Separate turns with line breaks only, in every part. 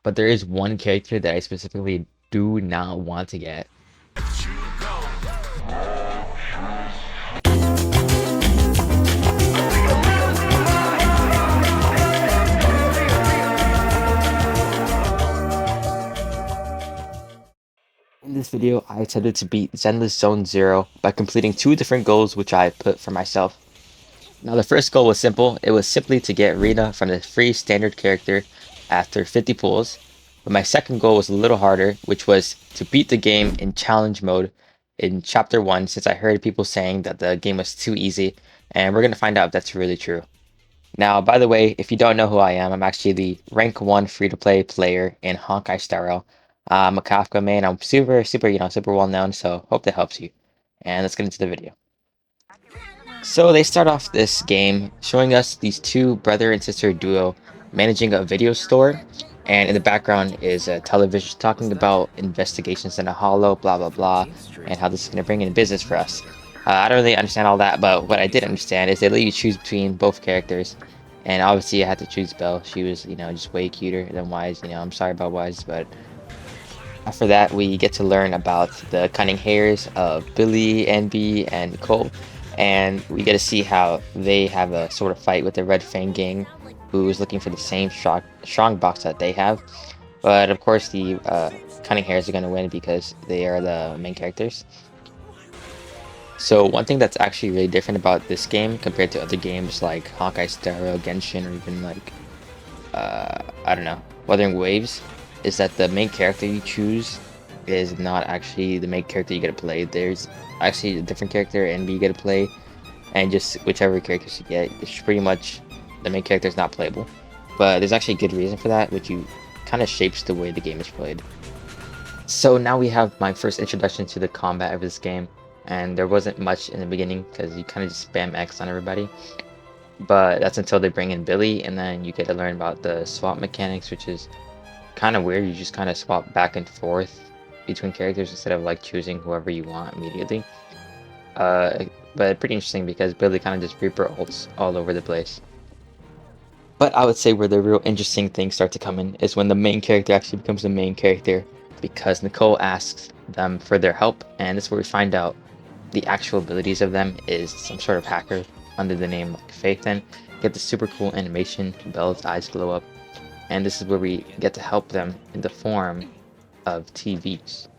but there is one character that I specifically do not want to get. In this video, I attempted to beat Zenless Zone Zero by completing two different goals which I put for myself. Now the first goal was simple. It was simply to get Rena from the free standard character after 50 pulls. But my second goal was a little harder, which was to beat the game in challenge mode in chapter 1, since I heard people saying that the game was too easy, and we're going to find out if that's really true. Now, by the way, if you don't know who I am, I'm actually the rank 1 free-to-play player in Honkai Star Rail. I'm a Kafka main. I'm super well known, so hope that helps you. And let's get into the video. So they start off this game showing us these two brother and sister duo managing a video store, and in the background is a television talking about investigations in a hollow, blah blah blah, and how this is going to bring in business for us. I don't really understand all that, but what I did understand is they let you choose between both characters, and obviously I had to choose Belle. She was, just way cuter than Wise. I'm sorry about Wise, but after that we get to learn about the cunning hairs of Billy, NB, and Nicole, and we get to see how they have a sort of fight with the Red Fang gang, who is looking for the same strong box that they have. But of course the cunning hairs are going to win because they are the main characters. So one thing that's actually really different about this game compared to other games like Honkai Star Rail, Genshin, or even like I don't know, Wuthering Waves, is that the main character you choose is not actually the main character you get to play. There's actually a different character and you get to play, and just whichever characters you get, it's pretty much the main character is not playable. But there's actually a good reason for that, which kind of shapes the way the game is played. So now we have my first introduction to the combat of this game, and there wasn't much in the beginning because you kind of just spam X on everybody. But that's until they bring in Billy, and then you get to learn about the swap mechanics, which is kind of weird. You just kind of swap back and forth between characters instead of like choosing whoever you want immediately. But pretty interesting because Billy kind of just Reaper ults all over the place. But I would say where the real interesting things start to come in is when the main character actually becomes the main character, because Nicole asks them for their help, and this is where we find out the actual abilities of them is some sort of hacker under the name like Faithin. Get the super cool animation, Belle's eyes glow up, and this is where we get to help them in the form of TVs.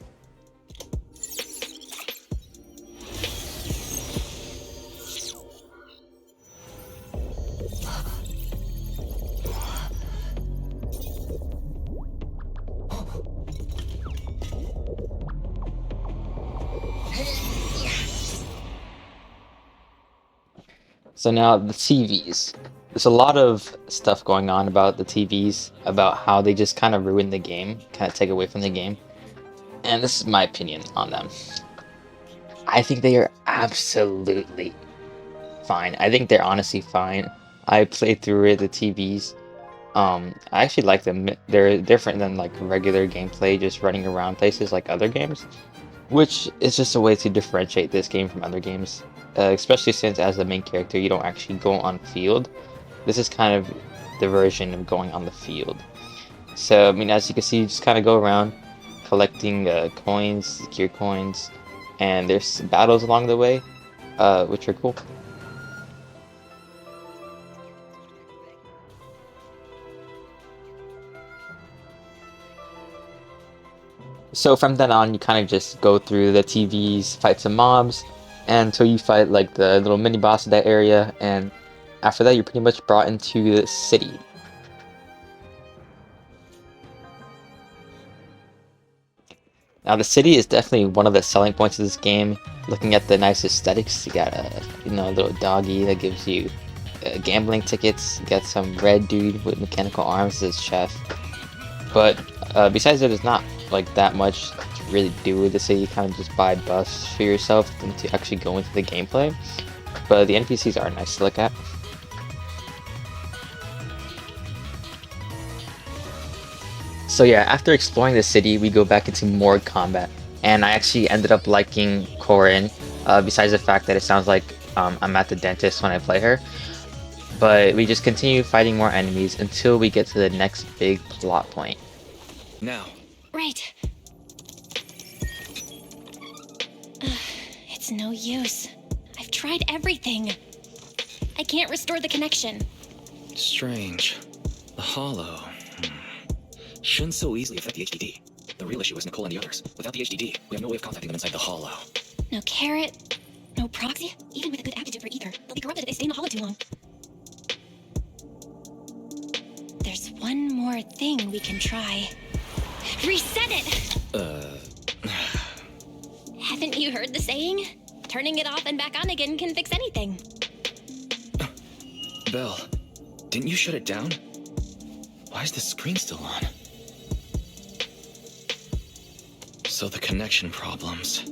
So now the TVs. There's a lot of stuff going on about the TVs, about how they just kind of ruin the game, kind of take away from the game. And this is my opinion on them. I think they are absolutely fine. I think they're honestly fine. I played through the TVs. I actually like them. They're different than like regular gameplay, just running around places like other games, which is just a way to differentiate this game from other games. Especially since as the main character you don't actually go on field. This is kind of the version of going on the field. So I mean, as you can see, you just kind of go around collecting coins, secure coins, and there's battles along the way, which are cool. So from then on, you kind of just go through the TVs, fight some mobs, until you fight like the little mini boss of that area, and after that you're pretty much brought into the city. Now the city is definitely one of the selling points of this game. Looking at the nice aesthetics, you got a little doggy that gives you gambling tickets. You got some red dude with mechanical arms as chef. But besides that, there's not like that much to really do with the city. You kind of just buy buffs for yourself and to actually go into the gameplay. But the NPCs are nice to look at. So yeah, after exploring the city, we go back into more combat, and I actually ended up liking Corin, besides the fact that it sounds like I'm at the dentist when I play her. But we just continue fighting more enemies until we get to the next big plot point.
Now.
Right. It's no use. I've tried everything. I can't restore the connection.
Strange. The hollow. Shouldn't so easily affect the HDD. The real issue is Nicole and the others. Without the HDD, we have no way of contacting them inside the hollow.
No carrot, no proxy. Even with a good aptitude for ether, they'll be corrupted if they stay in the hollow too long. There's one more thing we can try. Reset it! Haven't you heard the saying? Turning it off and back on again can fix anything.
Belle, didn't you shut it down? Why is the screen still on? So the connection problems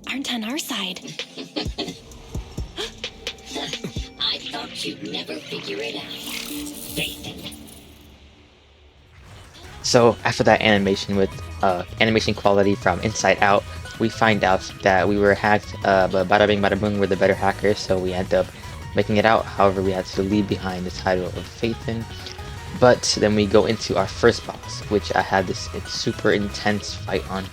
aren't on our side.
I thought you'd never figure it out. Nathan.
So after that animation with animation quality from Inside Out, we find out that we were hacked, but bada bing bada boom, we're the better hackers, so we end up making it out. However, we had to leave behind the title of Phaethon. But then we go into our first boss, which I had this super intense fight on.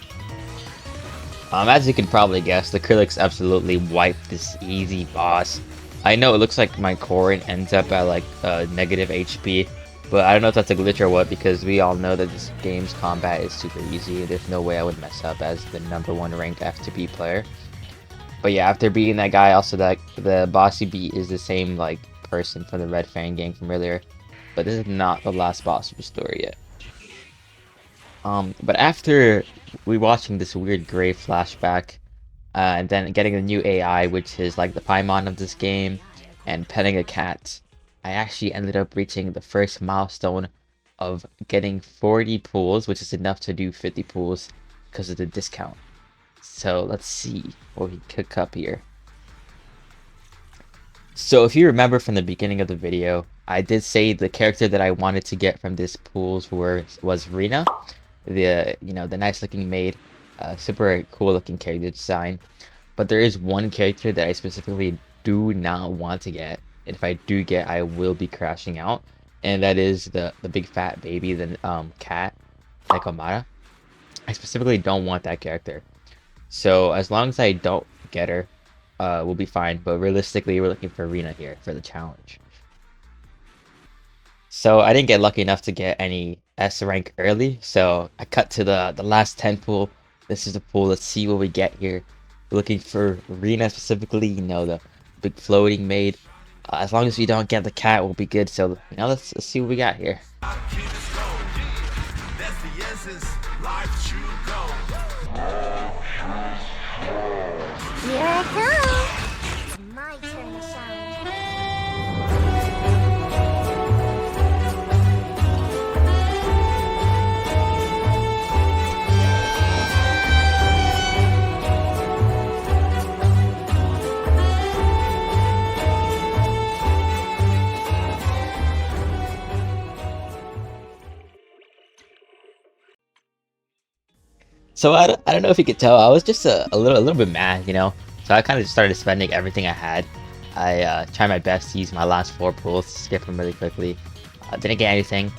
As you can probably guess, the Krillix absolutely wiped this easy boss. I know it looks like my Korin ends up at like negative HP, but I don't know if that's a glitch or what, because we all know that this game's combat is super easy. There's no way I would mess up as the #1 ranked FTP player. But yeah, after beating that guy, also that the boss you beat is the same like person from the Red Fang gang from earlier. But this is not the last boss of the story yet. But after we watching this weird gray flashback, and then getting a new AI, which is like the Paimon of this game, and petting a cat, I actually ended up reaching the first milestone of getting 40 pulls, which is enough to do 50 pulls because of the discount. So let's see what we cook up here. So if you remember from the beginning of the video, I did say the character that I wanted to get from this pools was Rina, the nice looking maid, super cool looking character design. But there is one character that I specifically do not want to get. And if I do get, I will be crashing out, and that is the big fat baby, the cat, like Omara. I specifically don't want that character. So as long as I don't get her, we'll be fine. But realistically, we're looking for Rina here for the challenge. So I didn't get lucky enough to get any S rank early, so I cut to the last 10 pool. This is the pool. Let's see what we get here. We're looking for Rina specifically, the big floating maid. As long as we don't get the cat, we'll be good. So let's see what we got here.
Here I come! It's my turn to shine.
So I don't know if you could tell, I was just a little bit mad, So I kind of just started spending everything I had. I tried my best to use my last 4 pools to skip them really quickly. Didn't get anything.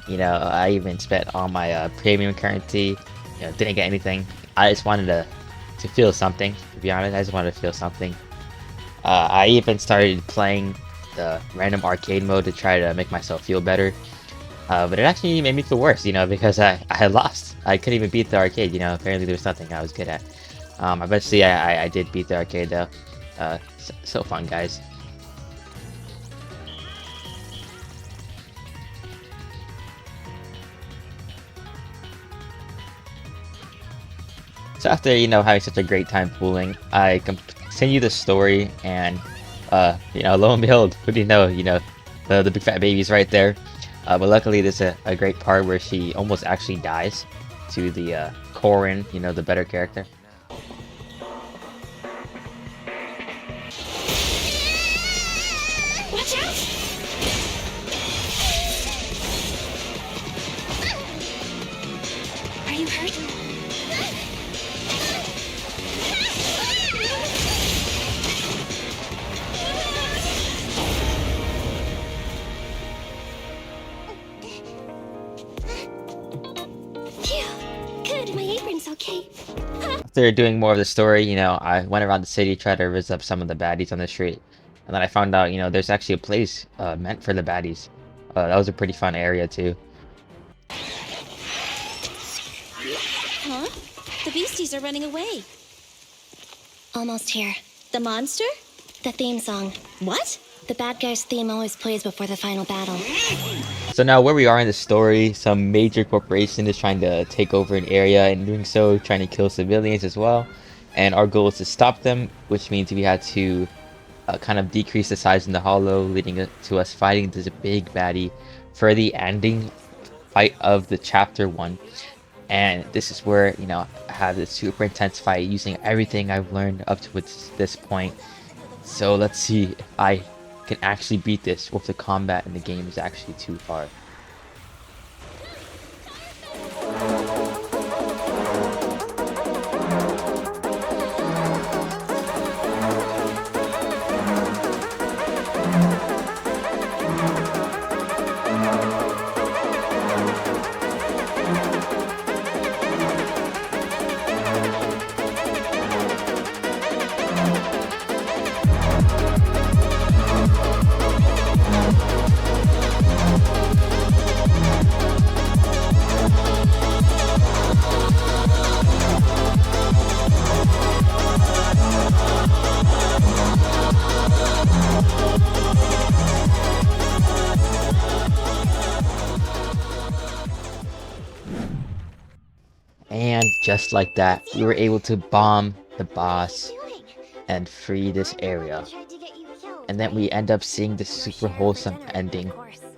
I even spent all my premium currency. Didn't get anything. I just wanted to feel something. To be honest, I just wanted to feel something. I even started playing the random arcade mode to try to make myself feel better. But it actually made me feel worse, because I had lost. I couldn't even beat the arcade, apparently there was nothing I was good at. Eventually I did beat the arcade though. So fun, guys. So after, having such a great time pooling, I continue the story, and, lo and behold, who do you know, the big fat baby's right there. But luckily, there's a great part where she almost actually dies to the Korin, the better character.
Watch out! Are you hurt? Everyone's okay.
After doing more of the story, I went around the city, tried to rizz up some of the baddies on the street. And then I found out, there's actually a place meant for the baddies. That was a pretty fun area too.
Huh? The beasties are running away. Almost here. The monster? The theme song. What? The bad guy's theme always plays before the final battle.
So now where we are in the story, some major corporation is trying to take over an area, and in doing so, trying to kill civilians as well. And our goal is to stop them, which means we had to kind of decrease the size in the hollow, leading to us fighting this big baddie for the ending fight of the chapter 1. And this is where, I have this super intense fight using everything I've learned up to this point. So let's see if I can actually beat this, or if the combat in the game is actually too hard. And just like that, we were able to bomb the boss and free this area. And then we end up seeing this super wholesome ending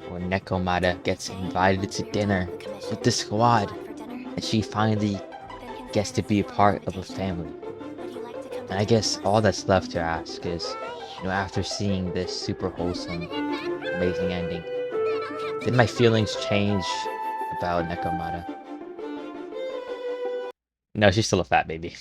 where Nekomata gets invited to dinner with the squad, and she finally gets to be a part of a family. And I guess all that's left to ask is, after seeing this super wholesome, amazing ending, did my feelings change about Nekomata? No, she's still a fat baby.